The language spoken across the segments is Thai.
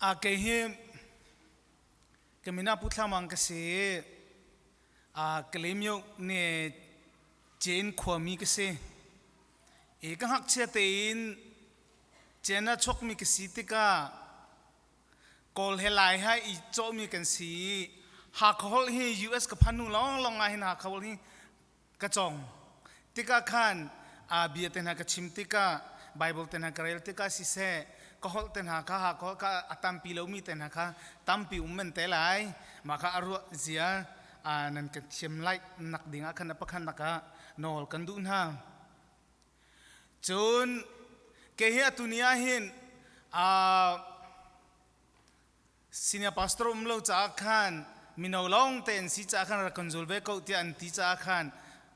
Kaya kami na putla mang kasi kalimyo ni Jane Kwame kasi kang hak siya tain Jane na chok mi kasi tika kol helai hai I chok mi kasi hakol hi US ka panu long ngahin hakol hi kachong tika kan biya ten ha kachim tika Bible ten ha karel tika sise kahol ten ha hakol ka atam pilaw mi ten ha ka tampi ummen telai maka aru zia nan kachim lai nak dinga kan apakan naka nol kan dun ha chun kaya tunia hin senior pastor umlo chakan minolong ten si chakan rakonzulve ko ti anti chakan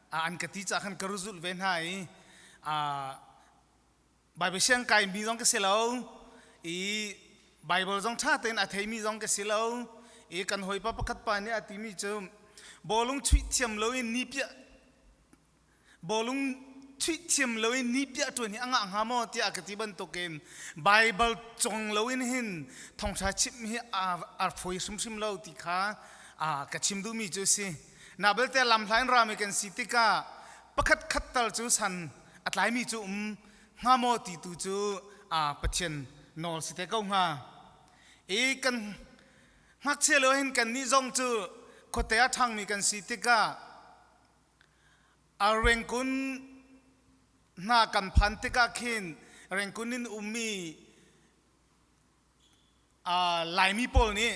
an kati chakan karuzul ven hai Bible siang kai mi jong ke selo Bible jong cha ten athei mi jong ke selo kan hoi pa pakat pa ni ati mi chum bolung chui chiam lo in ni pia bolung chui chiam lo in ni pia tu ni anga anga mo ti akati ban to ken Bible chong lo in hin thong cha chip mi ar phoi sum sim lo ti kha ka chim du mi chu si na bel te lam thlain ra me ken sitika pakhat khat tal chu san atlai mi chu nga mo ti tu chu pachen nol si te ko nga kan ngak che lo hin kan ni jong chu khotea thang mi kan sitika rengkun na kan phantika khin rengkunin ummi laimi pol ni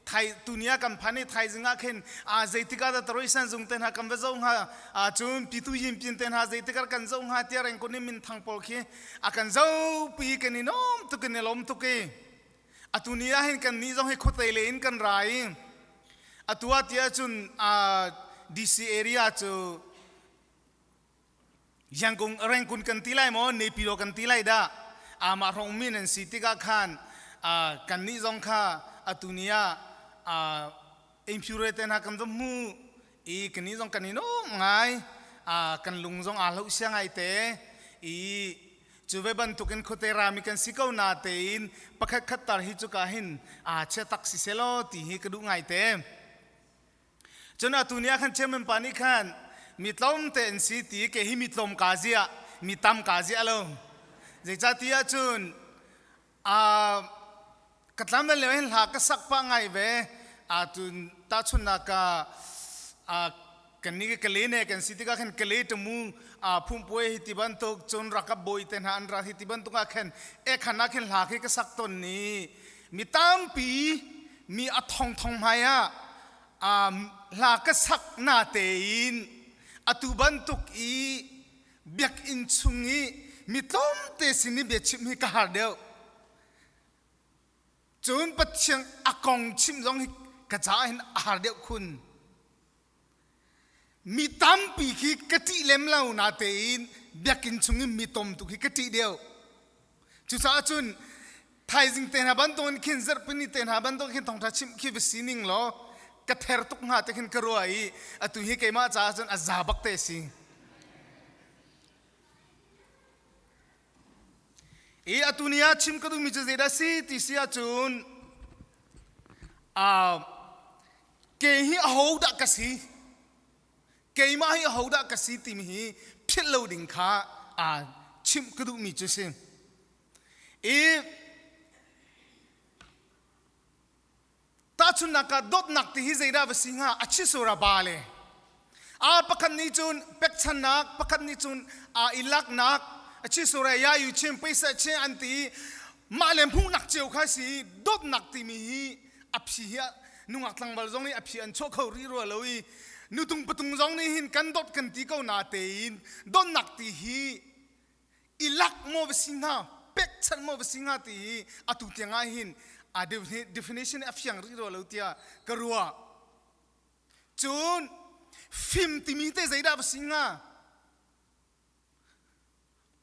thai tunia kan phani thai jinga khin zaitika da troisan jungten ha kan bezong ha chun pitu yim pin ten ha zaitika kan zong ha tia rengkunin min thang pol khi akan zo pi kan ni nom tu kan lom tu ke atunia hin kan ni jong he khotei le in kan rai atua tia chun DC area chu Yangon rengkun kan tilai mo ne pilo kan tilai da ma rong min en sitika khan kan ni jong kha atunia impurity na kan mu kan ni jong kan ni no ngai kan lung jong lo siang ai te chuve ban tukin khote rami kan sikau na tein pakhat khatar hi chu ka hin che tak si selo ti hi kadu ngai te chona atunia khan chemen pani khan mitlom ten city ke hi mitlom kazia mitam kazia lo je chatia chun katlam le hen la ka sak pa ngai ve atun ta chun na ka kan ni ke le ne kan city ka khan kale to mu phum poi hi tiban tok chon rakap boi ten han ra hi tiban tok khan khana khan la ke ka sak ton ni mitam pi mi athong thong maya la ka sak na tein atuban tuk biak in chungi mitom te sini be chim hi ka har deu chun patchiang akong chim jong hi ka cha hin har deu khun mitam pi khi kati lem lau na tein biak in chungi mitom tuk hi kati deu chu sa chun thai jing ten ha ban ton khin zer pini ten ha ban ton khin thong tha chim khi be sining lo ka ther tuk nga te khin karoi atu hi keima cha chun azabak te si atunia chim kadu mi je da si ti sia chun ke hi ho da ka si keima hi ho da ka si ti mi hi phit lo ding kha chim kadu mi je si ta chun naka dot nak ti hi zeida vasinga achi sura bale pakhat ni chun pek chan nak pakhat ni chun ilak nak achi sura ya yu chem paisa che anti malem phung nak cheu kha si dot nak ti mi hi aphi ya nungak tlang bal jong ni aphi an cho khau ri ro loi nutung patung jong ni hin kan dot kan ti ko na tein dot nak ti hi ilak mo vasinga pek chan mo vasinga ti atu tianga hin definition of yang ri ro lo tia karua chun film timi te zaida singa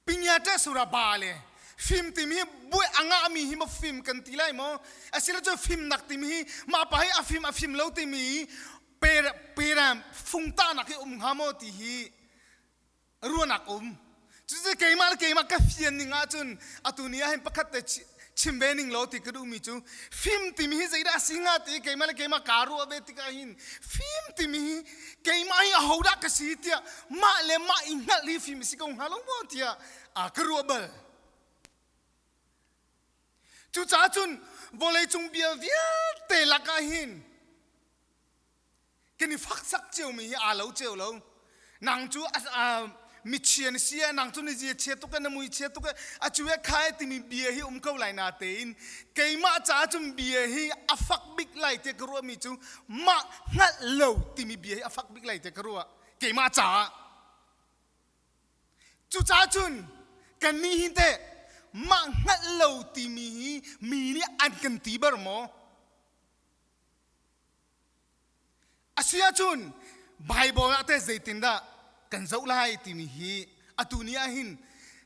pinyata sura bale film timi boy anga mi hi mo film kan tilai mo asila jo film nak timi ma pa hi a film lo timi peram fungta nak hi hamo ti hi ruanak chu je keima ka fian ni nga chun atunia hin pakhat te ชิมเบนิงโลติกระดูมิจูฟิล์มติมีใจได้สิงห์ติเกมาเลยเกมาการัวเบติกาหินฟิล์มติมีเกมาให้เอาดักสิเตียมาเลมาอิงนัดลีฟิล์มสิกงฮาลงมอเตียกรัวเบลจูจ้าจุนบอลเลยจุงเบียเวียเตลักาหินกันนี่ฟักสักเจียวมีอาเหลาเจียวเหลานางจูมิเชียนเสียนางจูนี่เชียตุกันนมุยเชียตุกันจูเอคายติมีเบียฮีเข้าไหลนาเตนเกยมาจ้าจุนเบียฮีอฟักบิ๊กไหลเตกรัวมีจูมางัดเหลาติมีเบียฮีอฟักบิ๊กไหลเตกรัวเกยมาจ้าจูจ้าจุนกันนี่หินเตมางัดเหลาติมีนี่อันกันตีบาร์โมอาเซียจุนไบเบิลอาเตเจตินดากันเจ้าไล่ติมีฮีอตุนีอาหิน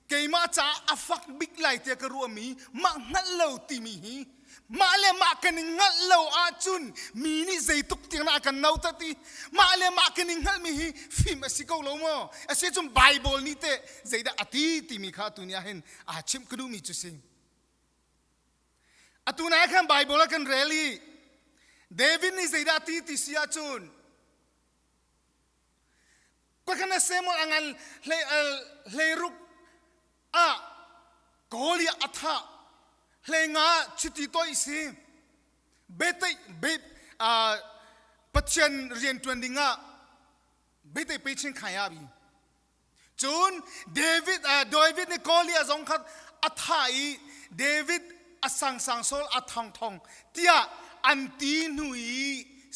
เกยมาจ้าอฟักบิ๊กไลเตกรัวมีมางัดเหลาติมีฮีมาเลมากันงัดเหลาอาจุนมีนี่เจตุกเตียงนากันนาตติมาเลมากันงัดมีฮีฟิมสิกเอาลงมั้งอาเซียจุนไบเบิลนี่เตเจดาอติติมีข้าตุนีอาหินชิมกระดูมีจุสิอตุนีอาขันไบเบิลกันเรลี่เดวิดนี่เจดาอติติเสียจุนก็ขณะเสมออังเลรุกกอลีอัฐะเลงาชิติโตอิสิเบตปัจจัยเรียนตวนดิ่งเบตไปเชิงขายาบีจูนเดวิดในกอลีอาจงขัดอัฐะอีเดวิดอสังโซลอัฐทองเตียอันตีนุย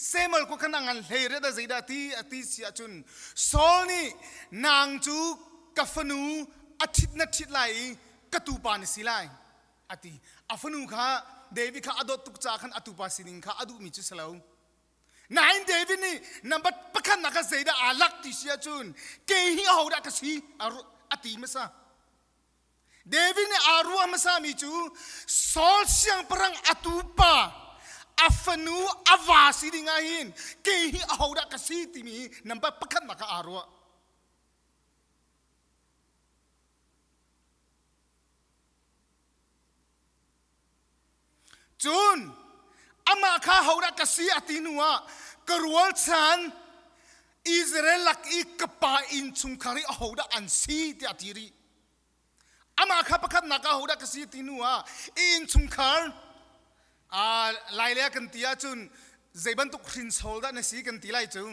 เซมัลก็ขณะงั้นเฮเรดาใจดาตีเสียจุนโซลนี่นางจูกัฟนูอาทิตย์นัดทิตไหลกตูปานิสิไลอติอัฟนูข้าเดวิดข้าอดตุกจากขันอตุปาสินิงข้าอดุมิจุสลาวนายเดวิดนี่นับประคันนักใจดาอาลักติเสียจุนเกหิเอาดักสีอติมาซาเดวิดนี่อารัวมาซามิจูโซลเสียงปรังอตุปาอัฟนูอาวาสิดิงาหินเกหิเอาดักสีติมีนับประคันนักอารัวจูนอามาข้าเอาดักสีอตินัวกรัวฉันอิสราเอลลักอีกป่าอินชุงคาริเอาดักอันสีติอติรีอามาข้าประคันนักเอาดักสีตินัวอินชุงคาร์ไล่เลี้ยกันตีอาจุนใจบันตุกรินโซลด้านสีกันตีไล่จู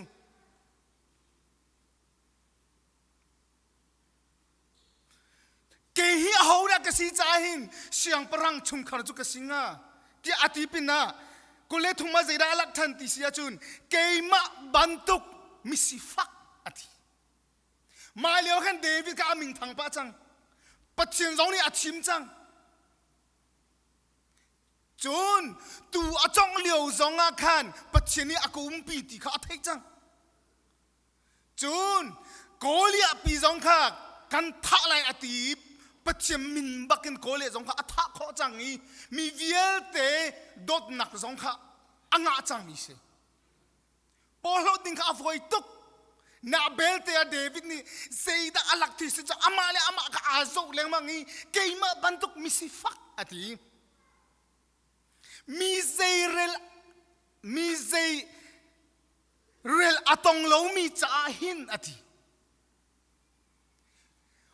เกหิเอาดักสีจ้าหินเสียงปรังชุงคาร์จุกสิงาที่อธิปินะกุเลทุมาใจได้ลักทันติเสียจุนเกมาบันตุกมิสิฟักอธิมาเลี้ยวกันเดวิดกับอามิงทางป้าจังปัจเจียนร้องนี่อาชิมจังจูนตูอาจงเลี้ยวจงอาคันปัจเจียนนี่อากุมปีติข้าเทจังจูนโกลีอาปีจงข้ากันทักไลอติปัจเจียนมินบักกันโกลีจงข้าอัฐะข้อจังนี้มีเวียเตดดหนักจงข้าอ่างจังมีเสพอเราดิ้งข้าฟอยตุกนาเบลเตอเดวิดนี่เซดาอลักทิสจะอามาเลอามาข้าอาโซเลงมังนี้เกยมาบันตุกมิสิฟักอติมีเรลอะตองโลมีจ้าหินอธิ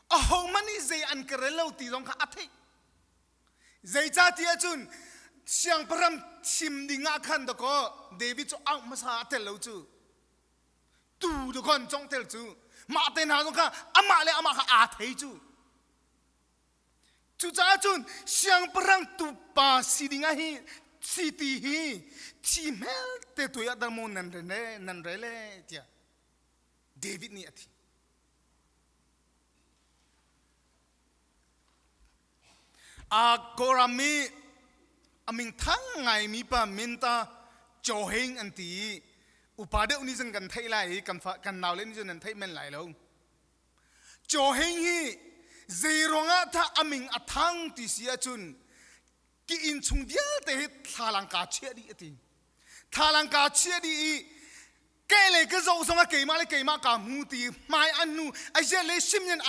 เอามันนี่เจอันกระเลวตีลงข้าอธิเจจ้าที่อาจุนเสียงพรำชิมดิงาขันตะก็เดวิดจะเอามาซาเตลเลวจูตูตะคนจงเตลจูมาเตนหาตรงข้าอามาเลยอามาข้าอาเทจูจูจ้าจุนเสียงปรังตุปาสิดิงาฮีสิติฮีชิมเฮลเตตุยาดามนันเรเลเตียเดวิดนี่อธิกรามีอามิงทั้งไงมีปามินตาโจเฮงอันตีอุปาเดอุนิจังกันไทยไลกันนาวเล่นจนนั้นไทยเมนไหลแล้วโจเฮงฮีเจรองะถ้าอามิงอัทังติเสียจุนกิอินชุงเดียเตะทาลังกาเชียดีติทาลังกาเชียดีแกเลยก็จะส่งมาเกยมาเลยเกยมากามูตีไม่อันนู้ไอ้เจเลยชิมยัน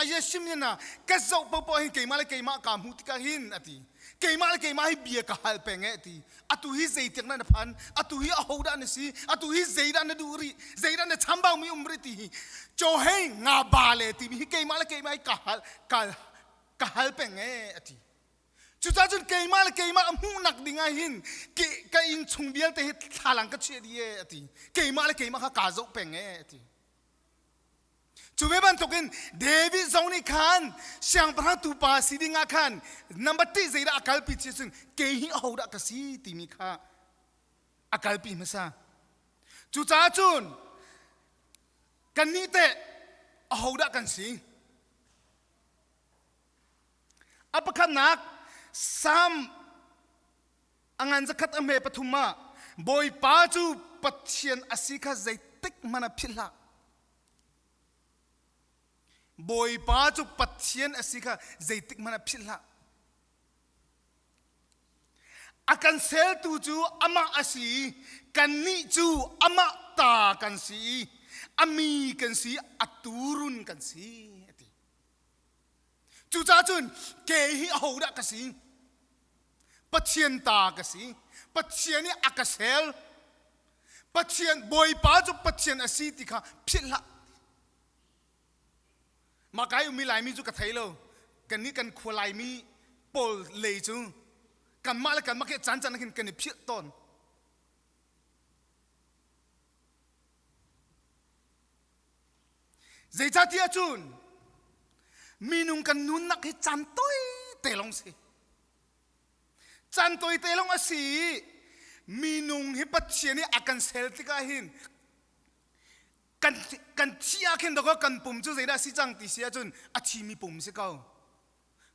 นะก็จะปปให้เกยมาเลยเกยมากามูตีก็หินติ keima hi bia ka hal penge ti atu hi zeitek na phan atu hi ahoda na si atu hi zeida na duri zeida na chambang mi umri ti cho hei nga bale ti hi keima ka hal penge ati chu cha chun keima mu nak dinga hin ke ka in chung bial te thalang ka che die ati keima ka zo penge ati Cuma ban token David zoni kan siang perang tupa sidinga kan number 3 zaida akal pi chisun kehi ahoda kasi timika akal pi masa chu cha chun kan ni te ahoda kan si apakhan nak sam angan zakat ame pathuma boy pa chu pathian asika zaitik mana phila boy pa chu pathian asika zaitik mana phila akan sel tu chu ama asi kan ni chu ama ta kan si ami kan si aturun kan si chu cha chun ke hi ahoda ka si pathian ta ka si pathian ni akasel pathian boy pa chu pathian asi ti kha phila makai umi lai mi chu ka thailo kan ni kan khulai mi pol le chu kan ma la kan ma ke chan hin kan ni phit ton zai cha tia chun minung kan nun nak hi chan toi telong si chan toi telong asi minung hi pathian ni akan sel tika hin kan chia khen đó có kan pum chu zeida si chang ti sia chun a chi mi pum se kau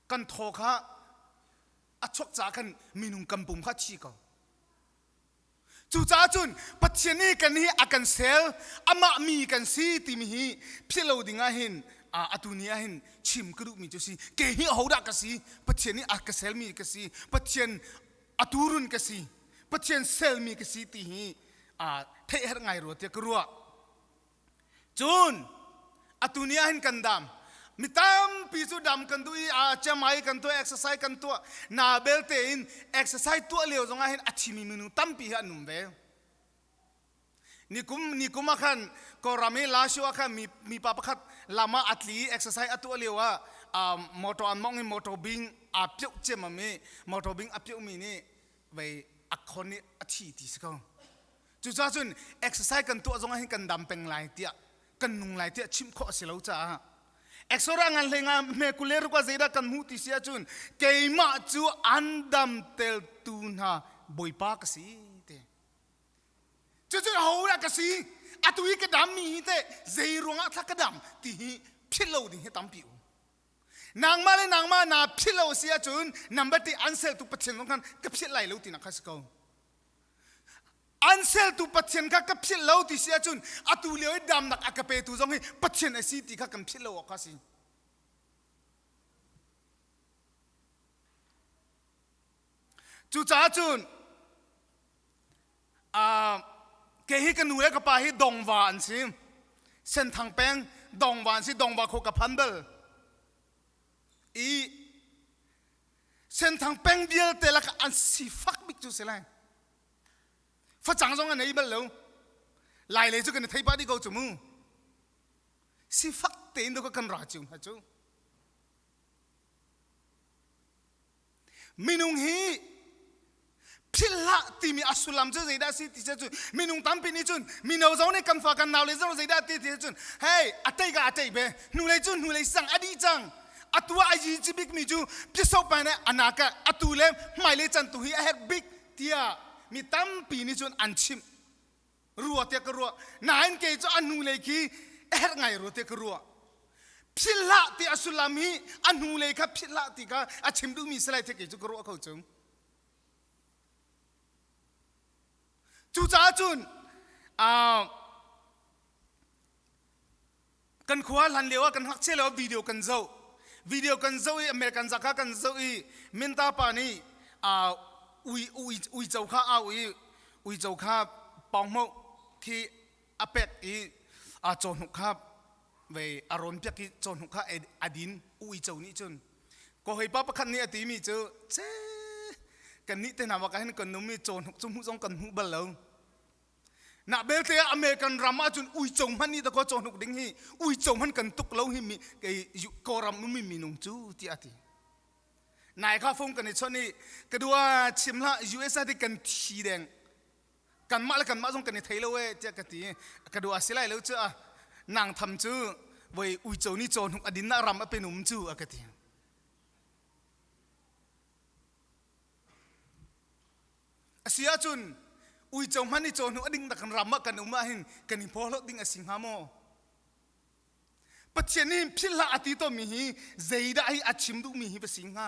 kan tho kha a chok cha khan minung kan pum kha chi kau chu cha chun pathian ni kan hi akan sel ama mi kan si ti mi hi philo dinga hin a atunia hin chim kru mi chu si ke hi hoda ka si pathian ni akasel mi ka si pathian aturun ka si pathian sel mi ka si ti hi a the her ngai ro te kruwa Jun atunia hin kandam mitam pisu dam kandu a chamai kantu exercise kantu na belte in exercise tu leo zonga hin achimi minu tampi ha numbe nikum khan ko rame la sho khan mi papa khat lama atli exercise atu lewa moto among moto bing a pyu chema me moto bing a pyu mi ni vai akhoni athi ti sko chu cha chun exercise kantu zonga hin kandam peng lai tia kan nung lai tia chim kho selo cha exora ngan lenga me kuler ko zeida kan mu ti sia chun keima chu andam tel tuna boipa ka si te chu hora ka si atui ka dam mi te zeironga thak ka dam ti philo ding he tam piu nangma na philo sia chun number ti ansel tu patchen kan ka phil lai lo ti na khas ko ansel tu patchen ka phil lo ti sia chun atu leo dam nak akape tu jong hi patchen asi ti ka kam phil lo ka si chu cha chun ke hi kan nuwe ka pa hi dongwan si sen thang peng dongwan si dongwa kho ka phandal i sen thang peng bial te la ka an si fak bik chu selai fa chang jong an nei bal lo lai le chu kan thai pa di go chu mu si fak te ndo ko kan ra chu ha chu minung hi phila ti mi asulam chu zeida si ti chu minung tam pi ni chun mino zo ne kan fa kan naw le zo zeida ti chun hey atai ga atai be nu le sang adi chang atua aji chi big mi chu piso pa ne anaka atule mai le chan tu hi a big tia mi tam pi ni chun an chim ruwa te ka ruwa nain ke chu anu le ki ngai ro te ka ruwa phila ti asulam hi anu le ka phila ti ka a chim du mi slai te ke chu ka ruwa khau chung chu cha chun kan khwa lan lewa kan hak chelo video kan zo i american zakha kan zo i minta pa ni ui chau kha ui chau kha pong mo ki apek i a chon hu kha ve aron pek ki chon hu kha adin ui chau ni chun ko hoi pa pakhat ni ati mi chu che กันนี้แต่หนาว่ากันกันนุ่มมีโจรหกจุ่มหุ่งกันหุ่งบัลลน่ะเบลเตอเมริกันรามาจุนอุยจงมันนี่ตะโกโจนุกดิ้งฮีอุยจงมันกันตุกเล่าฮีมีไอ้กอรำมันมีนุ่งจูที่อาทินายข้าฟงกันในช่วงนี้ก็ดูว่าชิมละ USA ที่กันทีแดงกันมาแล้วกันมาส่งกันในไทยเลยเว้ยที่กันทีก็ดูว่าสิไลแล้วเจ้านางทำจูไว้อุยจงนี่โจนุกอดินน่ารำเป็นนุ่มจูกันทีเสียจุนอุยจงมันนี่โจนุอดิ้งตะกันรำมากันอุมาหินกันนี่พอลดิ้งอสิงหาโมปัจเจนี่พิลาอติโตมีฮีเจด้าไออัดชิมดูมีฮีปสิงหา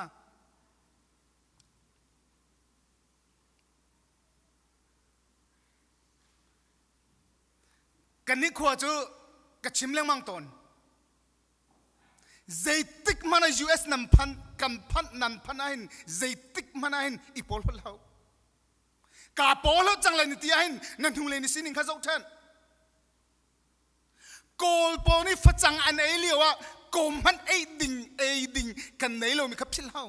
กันนี่ขวาจูกับชิมเลี้ยงมังตอนเจติกมันยูเอสนันพันกันพันนันพันหินเจติกมันหินอีพอลเรากาโปลจังเลยนี่ที่เห็นนั่นทุ่งเลยนี่สินิงข้าเจ้าท่านโกลโปนี่ฟัดจังอันเอเลียวว่าโกมันเอดิงกันไหนเรามีครับพี่เล่า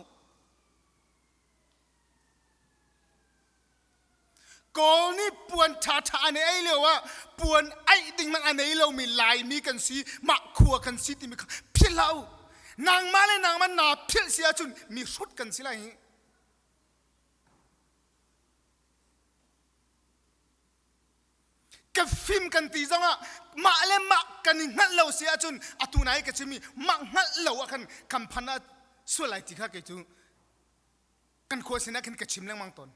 โกลนี่ปวนชาอันเอเลียวว่าปวนไอดิงมันอันไหนเรามีลายมีกันสีมักขัวกันสีที่มีพี่เล่านางมาเลยนางมันนาพี่เสียจุนมีชุดกันสิไรกับฟิล์มกันตีจังอ่ะมาเล่มมากันงั้นเราเสียจนอตุนัยก็จะมีมางั้นเราอ่ะกันคำพันธ์ส่วนไหนที่ข้าเกิดจูกันควรสินะกันกระชิมเรื่องมังตน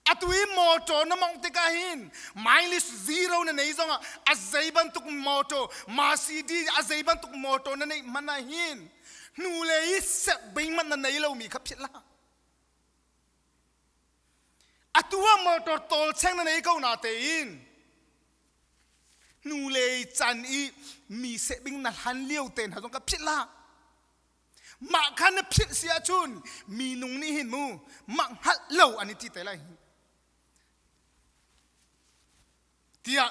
อตุยมอโตน้ำมังติกาหินไมลิสซีโร่นั่นเองจังอ่ะอาเซบันตุกมอโตมาซีดีอาเซบันตุกมอโตนั่นเองมันน่ะหินนูเลยเสบบิงมันนั่นเองเรามีครับเช่นละอัตัวมอตอร์โตลเช่นนั้นเองก็น่าเตีนนูเลยจันอีมีเสบิงนัดฮันเลี้ยวเต็นหาตรงกับพิลามาคันพิเสียชุนมีนุ่งนี่เห็นมูมังฮัลโลอันนี้ที่แต่ละเดีย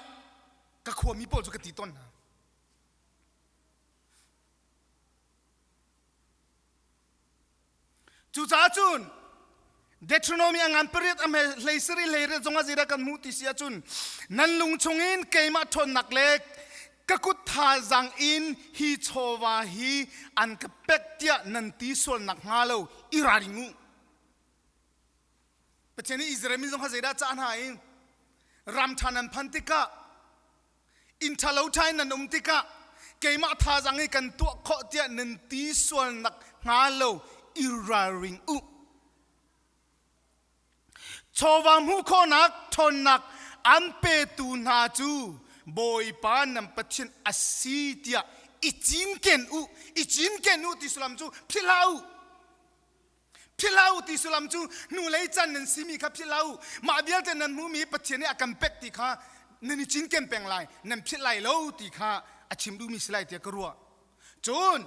กะขวมีโปรจุกติต้นนะจูจ้าจุนเดทรโนมีงานเปรียดอเมเลสรีเลเรจงอาจิระกันมุติเสียจุนนันลุงชงอินเกมาทนนักเล็กก็กุทาจังอินฮีโชวาฮีอันกับเป็กเตียนันตีส่วนนักงาโลอิราริงูปัจจุบันอิสราเอลมีจงอาจิระจ้าหายรำทานันพันติกะอินทาเลวไทยนันติกะเกมาทาจังอิกันตัวข้อเตียนันตีส่วนนักงาโลอิราริงูชาวามุขนักทนนักอันเปตูนาจูบอยปานัมปัจฉินอาศิเตียอิจินเกนูที่สุลัมจูพิลาวที่สุลัมจูนูเลยจันนันซิมีครับพิลาวมาเบียลแต่นันมูมีปัจฉินเนี่ยกันเป็กติค่ะนันจินเกนเป็งไลนันพิลายเลวติค่ะอาชิมดูมีสไลเตียกรัวจูน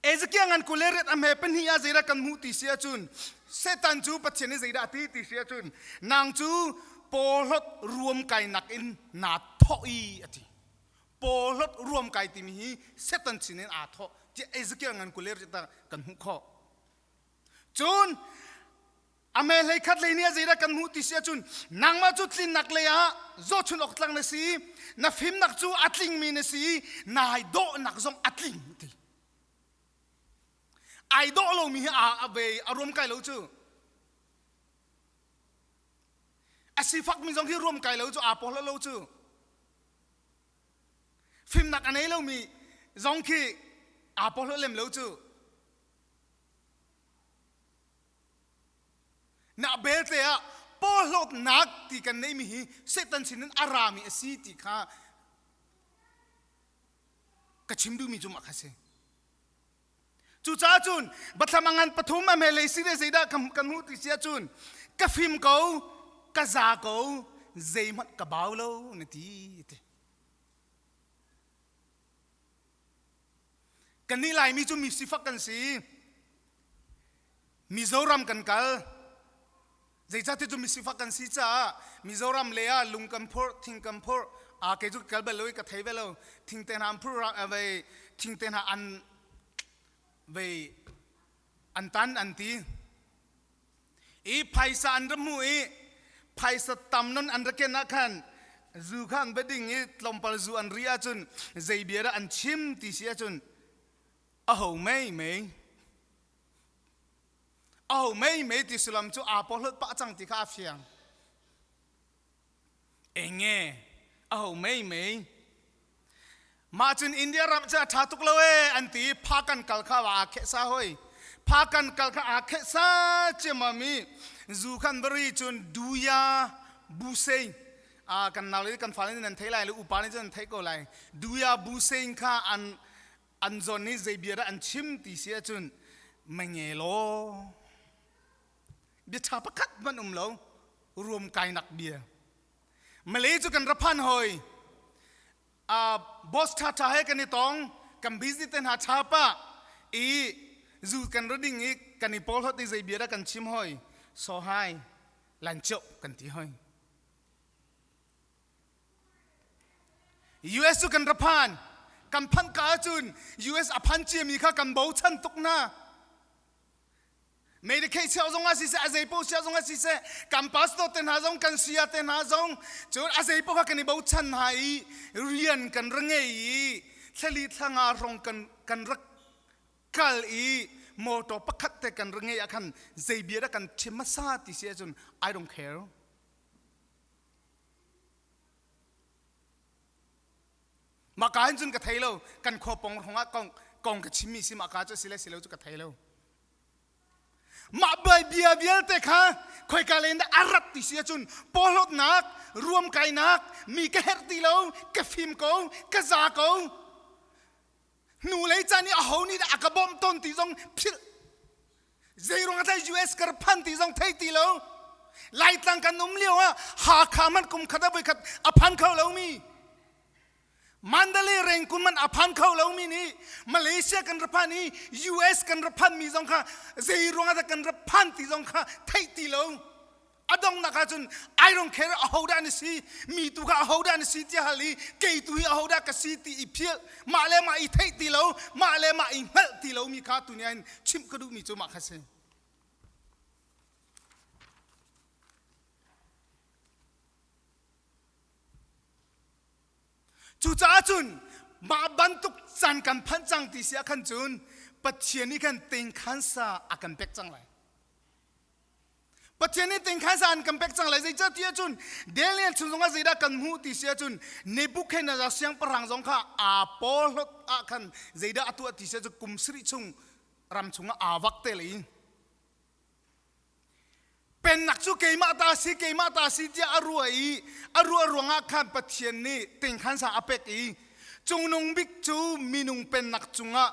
เอซกี้งันกุเลเรตอเมเป็นฮิอาเจระกันมูติเสียจุนเซตันจูปัจเจเนเจระตีติเสียจุนนางจูโปลดรวมไก่หนักอินนาทออีอติโปลดรวมไก่ติมีเซตันชินอาทอที่เอซกี้งันกุเลเรตกันหุข้อจุนอเมเลยคัดเลยเนี่ยเจระกันมูติเสียจุนนางมาจุดลินนักเลยอะโจชุนออกลังนสีนาฟิมนักจูอัดลิงมีนสีนายโดนักซองอัดลิงติไอดอลเรามีอาเวอารมณ์ไกลเราจูอาศิฟักมีจงที่รวมไกลเราจูอาปอลเราจูฟิล์มนักอันไหนเรามีจงที่อาปอลเล่มเราจูนักเบลเตะปอลนักที่กันไม่มีเซตันชินันอารามีสีที่ข้ากระชิมดูมีจุมาคเซจูจ้าจุนบัตรมังงันปฐุมอเมริสิเดเซด้ากันหูติเสียจุนกะฟิมเขากะซาเขาเจมัดกะบ่าวโลนทีกันนี่ลายมีจุมีสิฟักกันสิมิโซรัมกันกัลเจจ้าที่จุมีสิฟักกันสิจ้ามิโซรัมเลียลุงกัมพอร์ทิงกัมพอร์อาเกจุกัลเบลอยกะไทยเบลทิงเตนหามพูร์เอาไว้ทิงเตนหาอันเวอ อันตันอันตีอีไพ่สอันรมุอีไพ่สตัมนนอันระเกนักขันจูขันเบดิ้งอีลมปลจูอันเรียจุนใจเบียร์อันชิมติเสียจุนอ้าวไม่ติสุลัมจูอาปอลปะจังติข้าเฟียงเองเงอ้าวไม่มาจุนอินเดียรับจะทัตุกเลวอันตีพากันกัลข้าวอาเคสาหอยพากันกัลข้าอาเคสาเจมามีจูขันบริจุนดูยาบูเซงกันนาลีกันฟ้านี่นันเทไลหรืออุปานี่จะนันเทก็ไลดูยาบูเซงข้าอันจนนี่ใจเบียร์อันชิมติเสียจุนไม่เงโลเบียร์ชาปคัดมันโลรวมกายนักเบียร์มาเลยจุกันรับพันหอยบอสท่าท่าให้กันนี่ต้องกันบิสติเตนหาชาปะอีจูกันรดิ้งอีกันนี่พอลฮอติใจเบียร์กันชิมหอยโซไฮลันโจกันที่หอยUS จุกันรับพันกันพันกาจุน US อพันเจียมีข้ากันโบชันตุกนาไม่ได้แค่เชื่อจงอาศัยเสอาศัยพวกเชื่อจงอาศัยเสกันพาสโตเตนหาจงกันเสียเตนหาจงจนอาศัยพวกเขากันในโบชันหายเรียนกันเรื่องไงทะเลทางอารมณ์กันรักกัลอีโมโตปักขัดแต่กันเรื่องไงกันใจเบียร์กันเชื่อมาซาติเสียจน I don't careมาการจุนกับไทยเรากันขบปองของกองกับชิมิสิมาการจะสิเลจุกับไทยเรามาใบเบียเตะค่ะคอยการเล่นอารัตติเสียจุนปอลดนักรวมไก่นักมีกระเฮรตีเรากระฟิมกูกระซากูหนูเลยจานี่เอานี่อากาบอมต้นตีจงพิลเจรงอัตยูเอสกระพันตีจงไทยตีเราไล่ตั้งกันนุ่มเลี้ยวอ่ะหาขามันกุมขัดไปขัดอพันเขาเรามีมันเดลีเร่งคุณมันอภันเข้าแล้วมีนี่มาเลเซียกันรับพันนี่ US กันรับพันมีจงค่ะเซรุงอากันรับพันที่จงค่ะไทยตีแล้วอดองนักจุน I don't care เอาหัวด้านนี้มีตัวข้าเอาหัวด้านนี้ที่ฮัลลีเกยตัวเอาหัวด้านก็สิที่อีเพียมาเลยมาอีไทยตีแล้วมาเลยมาอีเฮลตีแล้วมีข้าตัวนี้ชิมกระดูมีจุมาข้าเซจู่จ้าจุนมาบรรทุกจันกันพันจังที่เสียขันจุนปัจเจียนี้กันเต็งขันซาอากันเป็กจังเลยปัจเจียนี้เต็งขันซาอากันเป็กจังเลยใจเจ้าที่จุนเดลียนจุนสงฆ์ใจได้กันหูที่เสียจุนเนบุเคนจะเสียงปรังสงฆ์อาปอลดอากันใจได้อัตัวที่เสียจุนกุมสริชุงรำชุงอาวักเตลีเป็นนักสู้เกมาตาสีที่อรัวรวงอาคันปัจเจียนี้เต็งขันซาอเป็กอีจงนงบิกจูมีนุงเป็นนักจุงะ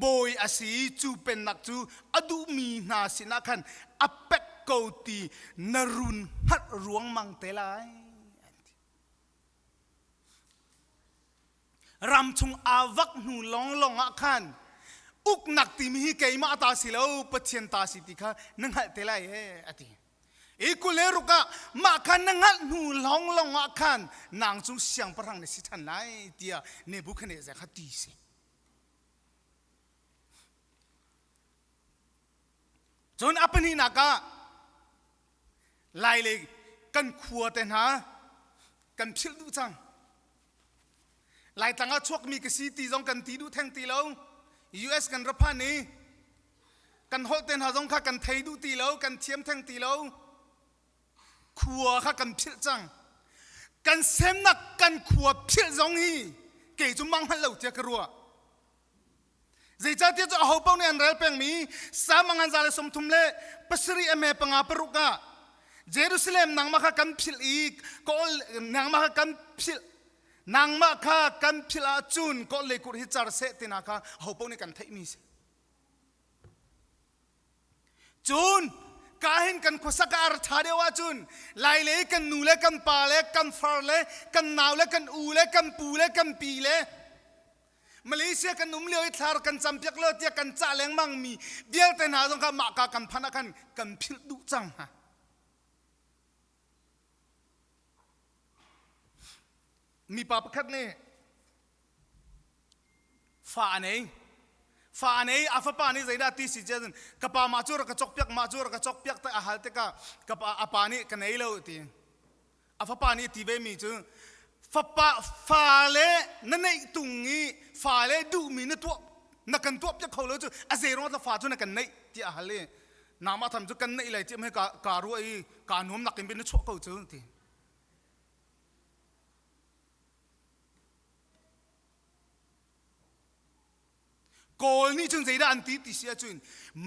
บอยอาศีจูเป็นนักจูอดูมีนาสินักขันอเป็กเกาตีนรุนฮัดรวงมังเตลัยรำชุงอาวักหูลองอาคันอุกนักตีมีเกมาตาสีแล้วปัจเจียนตาสีติค่ะนังหัดเตลัยอติอีกุเลรุกะมาคันนังหัดหูลองอาคันนางจุงเสียงปรังในสิทันไลเดียเนบุคเนเซขัดตีสิจนอัปนีนักะไล่เลยกันขวดเต็นหากันพิลดูจังไล่ตั้งอาชวกมีกษีตีจงกันตีดูแทงตีแล้ว US กันรับพันนี้กันโฮเต็นหาจงข้ากันไทยดูตีแล้วกันเทียมแทงตีแล้วขวข้ากันพิลจังกันเซมนักกันขวพิลจงฮีเกี่ยจุมังฮัลโหลเจ้ากรัวใจจ้าที่จะเอาเป้าเนี่ยอันเรลเปงมีสามังอันซาเลสมทุมเล่ปัสรีเอเมปังอาปรุกะเยรูซาเล็มนางมาข้ากันพิลอีกก็นางมาข้ากันพิลนางมาข้ากันพิลาจุนก็เลยกุริจาร์เซตินาข้าเอาเป้าเนี่ยกันไทยมีสิจุนกาเห็นกันขวักการชาเดียวว่าจุนไล่เล่กันนูเล่กันปาเล่กันฟาร์เล่กันนาวเล่กันอูเล่กันปูเล่กันปีเล่มาเลเซียกันนุ่มเลี้ยวทาร์กันจำเพียกเลือดเจียกันจ่าแรงมั่งมีเดียวแต่หนาตรงกับหมากกันพันกันพิลดุจังฮะมีปาปคัดนี่ฝ่า ฟ้านี้อาฟ้าป่านี้ใจได้ตีสิเจนกับป่ามาจูรกับจอกเปียกมาจูรกับจอกเปียกแต่อาหารแต่กับอาป่านี้กันไหนเล่าตีอาฟ้าป่านี้ตีเบมีจูฟ้าเล่นั่นในตุงนี้ฟ้าเล่ดูมีนตัวนักกันตัวเปียกเขาเลยจูอาเซรอนจะฟ้าจูนักกันไหนที่อาหารเล่นามาทำจูกันไหนเลยที่ไม่การุไอการนุ่มนักกันเป็นชั่วเขาจูตีกอลนี่จึงใจได้อันตีติเสียจุน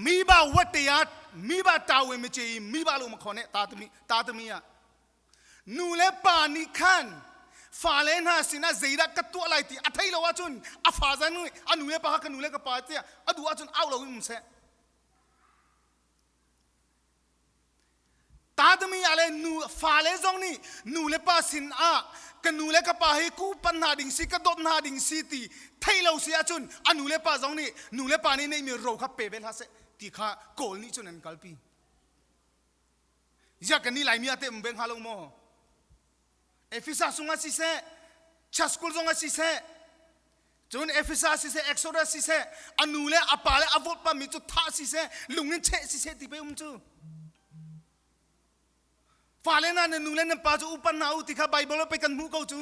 มีบ่าวัดเตียดมีบ่าตาเวมเจมีบ่าลูกมาขอเนี่ยตาตมีอ่ะนูเล่ปานิคันฟ้าเล่นหาสินะใจได้กัดตัวอะไรตีอัฐิเราว่าจุนอัฟาจันนุยอันนูเล่ปาฮักนูเล่กับปาเตียอัดูว่าจุนเอาเราวิมุสเซตาตมีอะไรนูฟ้าเล่จงนี่นูเล่ปาสินอากันนูเล่กับปาให้กูปัญหาดิ่งสิกัดดนหาดิ่งสิตีไทยเราเสียจุนอันนูเล่ปาจงนี่นูเล่ปานี่ในมีเราขับเปเบลฮะเสตีข้าโกลนี่จุนนันกัลปีอยากกันนี่ไหลมีอาเตมเบงฮาลงโมเอฟิซาสุงาสิเซชัสกุลสุงาสิเซจุนเอฟิซาสิเซเอ็กโซดัสสิเซอันนูเล่อปาเล่อวอดปามีจุดท่าสิเซลุงเงินเชสิเซตีเบมจูฟ้าเล่นนั่นนูเล่นนั่นปาจูอุปนาอุติข้าไบเบิลไปกันหูเขาจู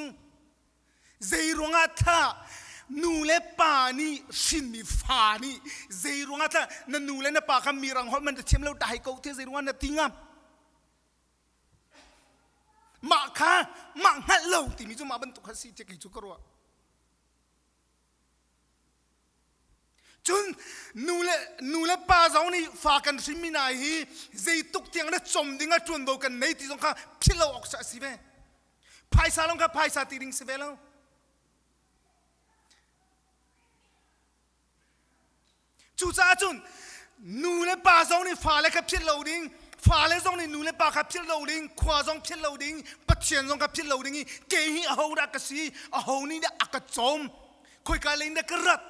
เจรงาท่านูเล่ปานี่ชินมีฟ้านี่เจรงาท่านั่นนูเล่นนั่นปาคำมีรังหอมันจะเชื่อมเราได้เขาเทเจรงานั่นทิ้งอ่ะมาค่ะมาฮัลโหลที่มีจุมาบรรทุกฮัสซีเจกิจุกรัวจุนนูเล่ปาเจ้านี่ฟ้ากันชิมินาฮีเจตุกเตียงนั่นจมดิ่งจวนโดกันในที่ตรงข้าพิลาออกจากสิเวภายสาลงข้าภายสาตีริงสิเวแล้วจู่จ้าจุนนูเล่ปาเจ้านี่ฟ้าเล่กับพิลาดิ่งฟ้าเล่จงนี่นูเล่ปากับพิลาดิ่งขวาจงพิลาดิ่งปัจเจียนจงกับพิลาดิ่งเกฮีอาหูรักสีอาหูนี่เด็กอักจอมคุยกันเล่นเด็กรัด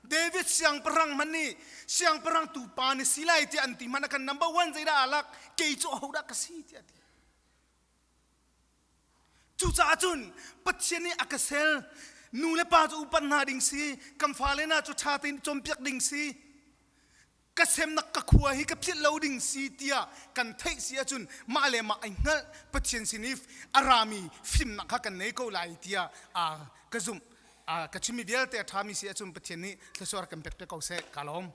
เดวิดเสียงปรังมันนี่เสียงปรังตูปานี่สิไลที่อันที่มันกันนัมเบอร์วันใจได้อาลักเกยจูอาหูรักสีที่อันจู่จ้าจุนปัจเจียนนี่อักเซลนูเล่ปาจูปัญหาดิ่งสีคำฟ้าเล่น่าจูชาตินจมเปียกดิ่งสีกษมนักขวาให้กับพิลาดิ่งสีเตียกันเทเสียจุนมาเลมาไอ้เงาปัจเจียนสินิฟอารามีฟิมนักกันในกูไลเตียกระซุมกระชิมิเดียลแต่ทามีเสียจุนปัจเจียนนี้ทศวรรษกันเป็กเป็กเอาเสกกาลอม